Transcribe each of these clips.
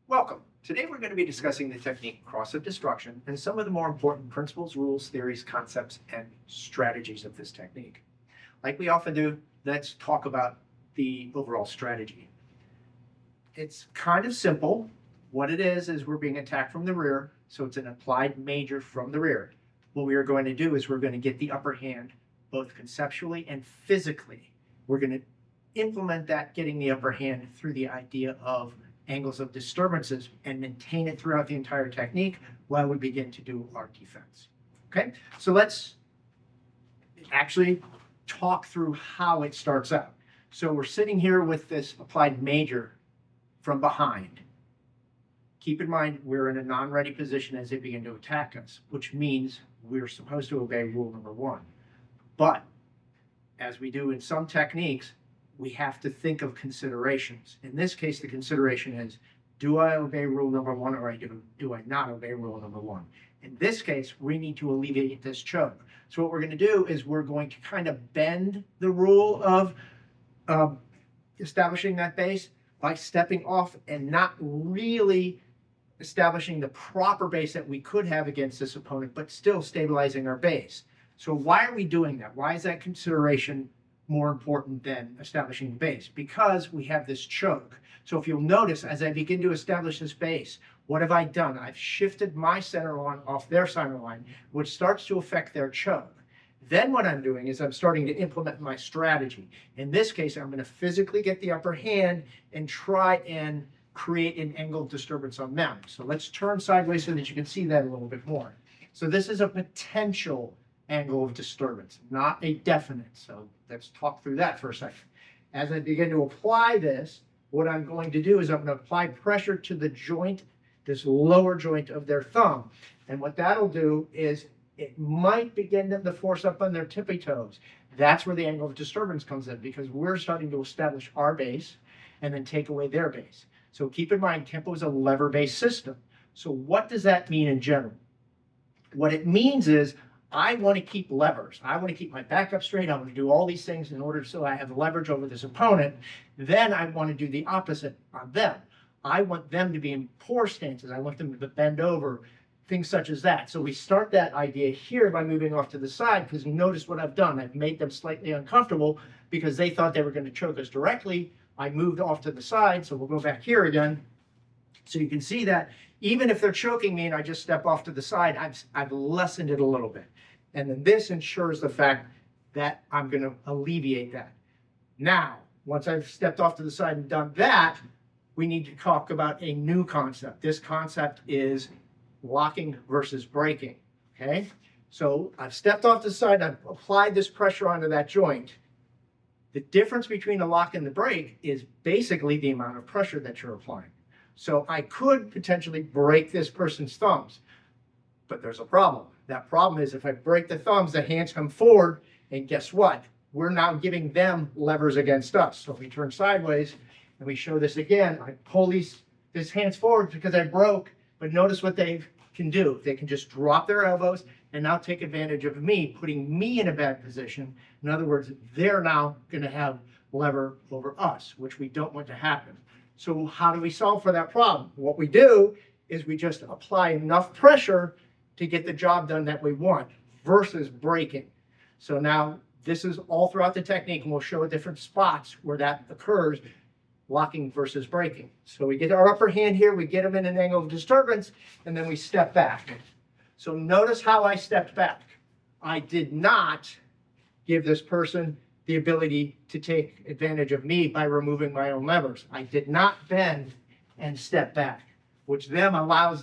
Welcome. Today we're going to be discussing the technique cross of destruction and some of the more important principles, rules, theories, concepts, and strategies of this technique. Like we often do, let's talk about the overall strategy. It's kind of simple. What it is we're being attacked from the rear, so it's an applied major from the rear. What we are going to do is we're going to get the upper hand both conceptually and physically. We're going to implement that getting the upper hand through the idea of angles of disturbances and maintain it throughout the entire technique while we begin to do our defense. Okay, so let's actually talk through how it starts out. So we're sitting here with this applied major from behind. Keep in mind, we're in a non-ready position as they begin to attack us, which means we're supposed to obey rule number one. But as we do in some techniques, we have to think of considerations. In this case, the consideration is, do I obey rule number one or do I not obey rule number one? In this case, we need to alleviate this choke. So what we're going to do is we're going to kind of bend the rule of establishing that base by stepping off and not really establishing the proper base that we could have against this opponent, but still stabilizing our base. So why are we doing that? Why is that consideration more important than establishing the base? Because we have this choke. So if you'll notice, as I begin to establish this base, what have I done? I've shifted my center line off their center line, which starts to affect their choke. Then what I'm doing is I'm starting to implement my strategy. In this case, I'm going to physically get the upper hand and try and create an angle of disturbance on them. So let's turn sideways so that you can see that a little bit more. So this is a potential angle of disturbance, not a definite. So let's talk through that for a second. As I begin to apply this, what I'm going to do is I'm going to apply pressure to the joint, this lower joint of their thumb. And what that'll do is it might begin them to force up on their tippy toes. That's where the angle of disturbance comes in, because we're starting to establish our base and then take away their base. So keep in mind, Kenpo is a lever-based system. So what does that mean in general? What it means is I want to keep levers. I want to keep my back up straight. I want to do all these things in order so I have leverage over this opponent. Then I want to do the opposite on them. I want them to be in poor stances. I want them to bend over, things such as that. So we start that idea here by moving off to the side, because notice what I've done. I've made them slightly uncomfortable because they thought they were going to choke us directly. I moved off to the side, so we'll go back here again. So you can see that even if they're choking me and I just step off to the side, I've lessened it a little bit. And then this ensures the fact that I'm going to alleviate that. Now, once I've stepped off to the side and done that, we need to talk about a new concept. This concept is locking versus breaking, okay? So I've stepped off to the side, I've applied this pressure onto that joint. The difference between the lock and the break is basically the amount of pressure that you're applying. So I could potentially break this person's thumbs, but there's a problem. That problem is if I break the thumbs, the hands come forward, and guess what? We're now giving them levers against us. So if we turn sideways and we show this again, I pull these hands forward because I broke, but notice what they can do. They can just drop their elbows and now take advantage of me, putting me in a bad position. In other words, they're now going to have lever over us, which we don't want to happen. So how do we solve for that problem? What we do is we just apply enough pressure to get the job done that we want versus breaking. So now this is all throughout the technique, and we'll show different spots where that occurs, locking versus breaking. So we get our upper hand here, we get them in an angle of disturbance, and then we step back. So notice how I stepped back. I did not give this person the ability to take advantage of me by removing my own levers. I did not bend and step back, which then allows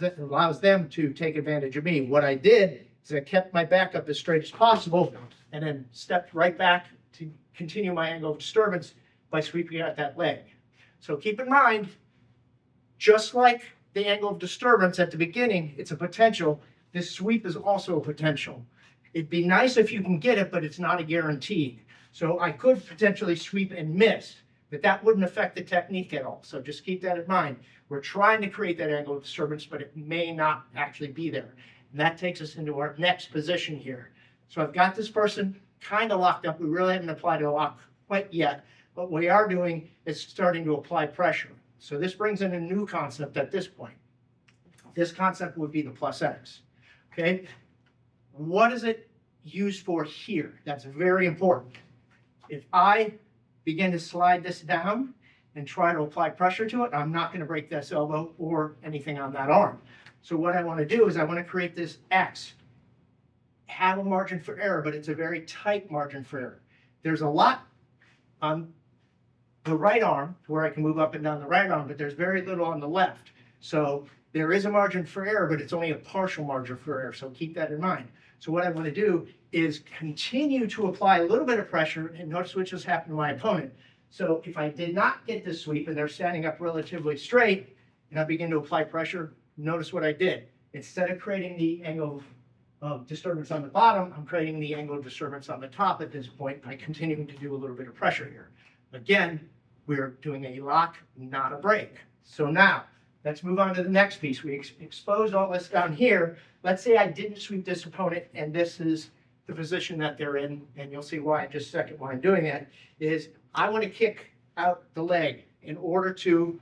them to take advantage of me. What I did is I kept my back up as straight as possible and then stepped right back to continue my angle of disturbance by sweeping out that leg. So keep in mind, just like the angle of disturbance at the beginning, it's a potential. This sweep is also a potential. It'd be nice if you can get it, but it's not a guarantee. So I could potentially sweep and miss, but that wouldn't affect the technique at all. So just keep that in mind. We're trying to create that angle of disturbance, but it may not actually be there. And that takes us into our next position here. So I've got this person kind of locked up. We really haven't applied a lock quite yet, but what we are doing is starting to apply pressure. So this brings in a new concept at this point. This concept would be the plus X. Okay? What is it used for here? That's very important. If I begin to slide this down and try to apply pressure to it, I'm not going to break this elbow or anything on that arm. So what I want to do is I want to create this X. Have a margin for error, but it's a very tight margin for error. There's a lot on the right arm where I can move up and down the right arm, but there's very little on the left. So there is a margin for error, but it's only a partial margin for error. So keep that in mind. So what I want to do is continue to apply a little bit of pressure, and notice what just happened to my opponent. So if I did not get this sweep and they're standing up relatively straight, and I begin to apply pressure, notice what I did. Instead of creating the angle of disturbance on the bottom, I'm creating the angle of disturbance on the top at this point by continuing to do a little bit of pressure here. Again, we're doing a lock, not a break. So now, let's move on to the next piece. We exposed all this down here. Let's say I didn't sweep this opponent, and this is the position that they're in, and you'll see why in just a second why I'm doing that, is I want to kick out the leg in order to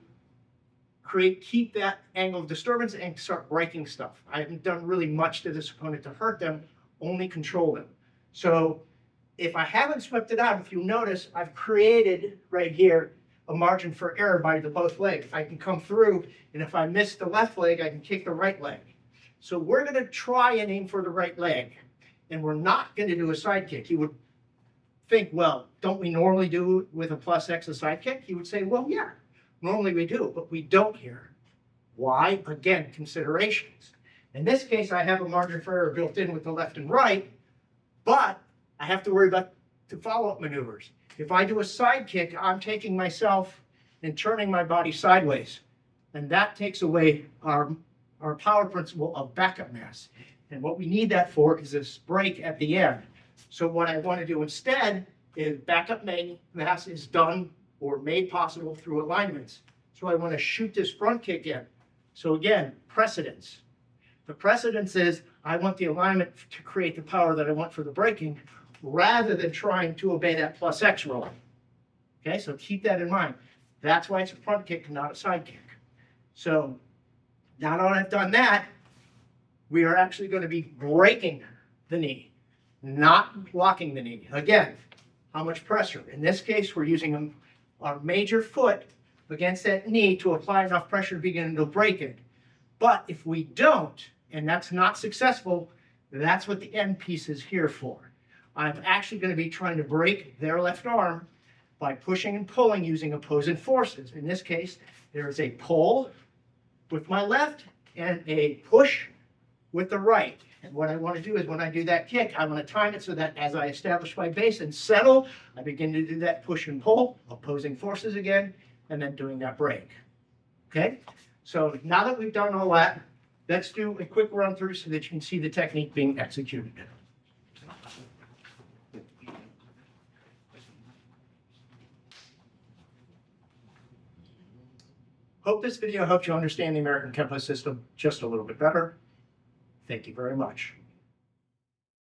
keep that angle of disturbance and start breaking stuff. I haven't done really much to this opponent to hurt them, only control them. So if I haven't swept it out, if you notice, I've created right here a margin for error by the both legs. I can come through, and if I miss the left leg, I can kick the right leg. So we're going to try and aim for the right leg, and we're not going to do a side kick. You would think, well, don't we normally do with a plus X a side kick? You would say, well, yeah, normally we do, but we don't here. Why? Again, considerations. In this case, I have a margin for error built in with the left and right, but I have to worry about the follow-up maneuvers. If I do a side kick, I'm taking myself and turning my body sideways, and that takes away our power principle of backup mass. And what we need that for is this break at the end. So what I want to do instead is backup mass is done or made possible through alignments. So I want to shoot this front kick in. So again, precedence. The precedence is I want the alignment to create the power that I want for the braking rather than trying to obey that plus X roll. Okay, so keep that in mind. That's why it's a front kick, not a side kick. So now that I've done that, we are actually going to be breaking the knee, not locking the knee. Again, how much pressure? In this case, we're using our major foot against that knee to apply enough pressure to begin to break it. But if we don't, and that's not successful, that's what the end piece is here for. I'm actually going to be trying to break their left arm by pushing and pulling using opposing forces. In this case, there is a pull with my left and a push with the right. And what I want to do is when I do that kick, I want to time it so that as I establish my base and settle, I begin to do that push and pull, opposing forces again, and then doing that break. Okay? So now that we've done all that, let's do a quick run through so that you can see the technique being executed. Hope this video helped you understand the American Kenpo system just a little bit better. Thank you very much.